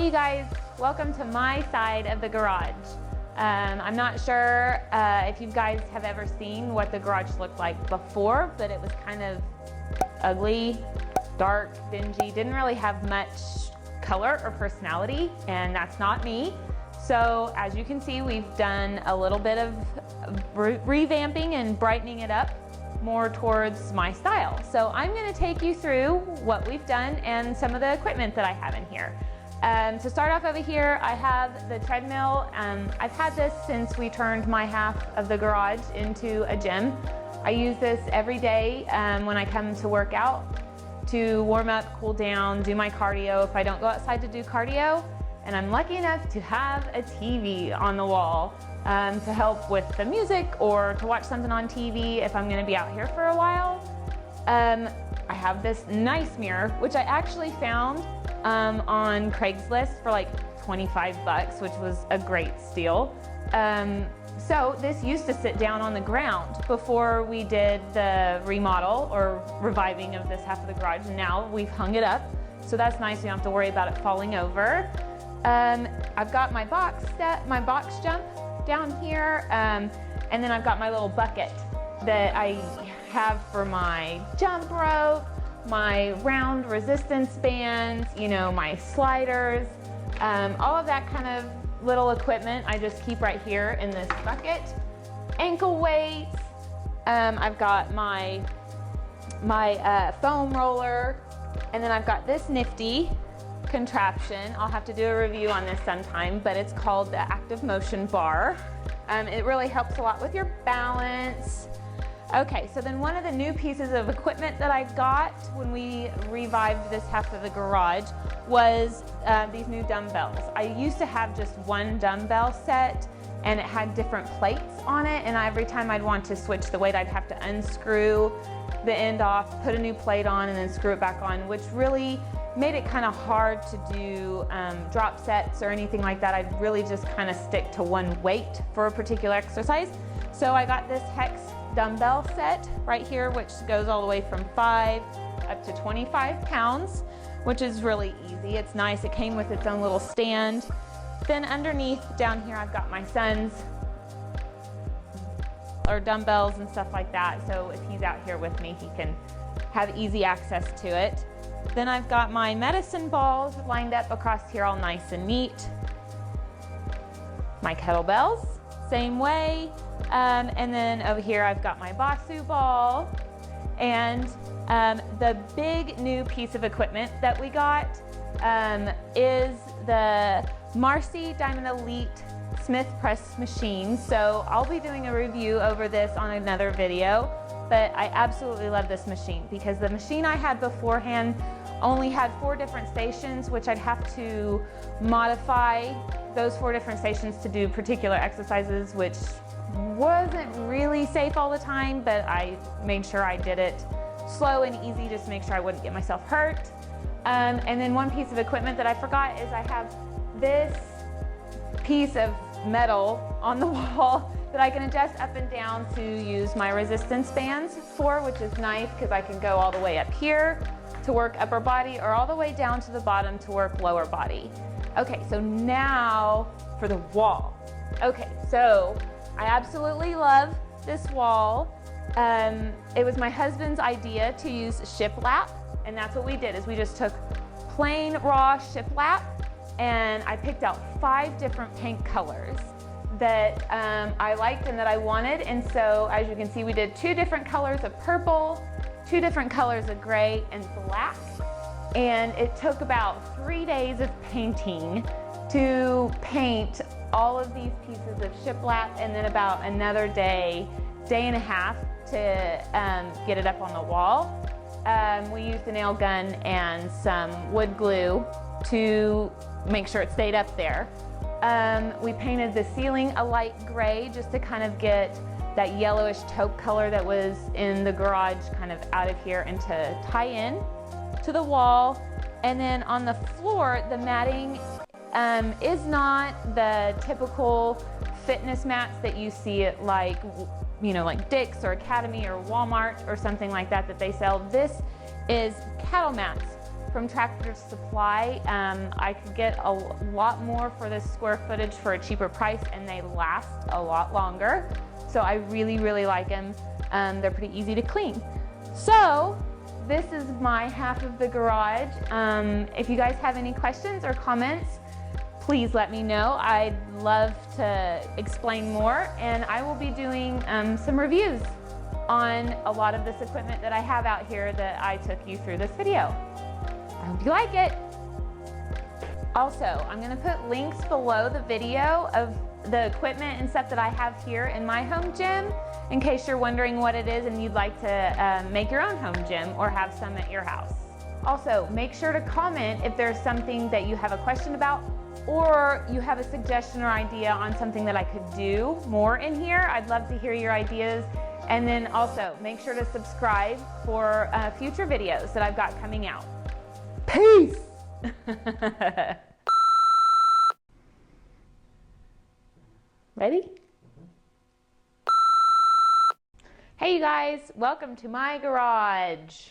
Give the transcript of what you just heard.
Hey you guys, welcome to my side of the garage. I'm not sure if you guys have ever seen what the garage looked like before, but it was kind of ugly, dark, dingy, didn't really have much color or personality, and that's not me. So as you can see, we've done a little bit of revamping and brightening it up more towards my style. So I'm going to take you through what we've done and some of the equipment that I have in here. To start off over here, I have the treadmill. I've had this since we turned my half of the garage into a gym. I use this every day when I come to work out to warm up, cool down, do my cardio if I don't go outside to do cardio. And I'm lucky enough to have a TV on the wall to help with the music or to watch something on TV if I'm gonna be out here for a while. I have this nice mirror, which I actually found on Craigslist for like 25 bucks, which was a great steal. So this used to sit down on the ground before we did the remodel or reviving of this half of the garage, and now we've hung it up. So that's nice, we don't have to worry about it falling over. I've got my box jump down here, and then I've got my little bucket that I have for my jump rope, my round resistance bands, you know, my sliders, all of that kind of little equipment I just keep right here in this bucket. Ankle weights, I've got my foam roller, and then I've got this nifty contraption. I'll have to do a review on this sometime, but it's called the Activmotion Bar. It really helps a lot with your balance. Okay, so then one of the new pieces of equipment that I got when we revived this half of the garage was these new dumbbells. I used to have just one dumbbell set and it had different plates on it, and every time I'd want to switch the weight, I'd have to unscrew the end off, put a new plate on, and then screw it back on, which really made it kind of hard to do drop sets or anything like that. I'd really just kind of stick to one weight for a particular exercise. So I got this Hex dumbbell set right here, which goes all the way from 5 up to 25 pounds, which is really easy. It's nice. It came with its own little stand. Then underneath down here, I've got my son's or dumbbells and stuff like that. So if he's out here with me, he can have easy access to it. Then I've got my medicine balls lined up across here all nice and neat. My kettlebells, same way. And then over here I've got my Basu ball. And the big new piece of equipment that we got is the Marcy Diamond Elite Smith press machine. So I'll be doing a review over this on another video, but I absolutely love this machine because the machine I had beforehand only had 4 different stations, which I'd have to modify those 4 different stations to do particular exercises, which wasn't really safe all the time, but I made sure I did it slow and easy just to make sure I wouldn't get myself hurt. And then one piece of equipment that I forgot is I have this piece of metal on the wall that I can adjust up and down to use my resistance bands for, which is nice because I can go all the way up here to work upper body or all the way down to the bottom to work lower body. Okay, so now for the wall. Okay, so I absolutely love this wall. It was my husband's idea to use shiplap, and that's what we did, is we just took plain raw shiplap, and I picked out 5 different paint colors that I liked and that I wanted. And so as you can see, we did 2 different colors of purple, 2 different colors of gray and black. And it took about 3 days of painting to paint all of these pieces of shiplap, and then about another day and a half to get it up on the wall. We used a nail gun and some wood glue to make sure it stayed up there. We painted the ceiling a light gray just to kind of get that yellowish taupe color that was in the garage kind of out of here and to tie in to the wall. And then on the floor, the matting is not the typical fitness mats that you see at like, you know, like Dick's or Academy or Walmart or something like that that they sell. This is cattle mats from Tractor Supply. I could get a lot more for this square footage for a cheaper price, and they last a lot longer. So I really, really like them. They're pretty easy to clean. So this is my half of the garage. If you guys have any questions or comments, please let me know. I'd love to explain more, and I will be doing some reviews on a lot of this equipment that I have out here that I took you through this video. I hope you like it. Also, I'm gonna put links below the video of the equipment and stuff that I have here in my home gym, in case you're wondering what it is and you'd like to make your own home gym or have some at your house. Also, make sure to comment if there's something that you have a question about, or you have a suggestion or idea on something that I could do more in here. I'd love to hear your ideas. And then also make sure to subscribe for future videos that I've got coming out. Peace! Ready? Hey you guys, welcome to my garage.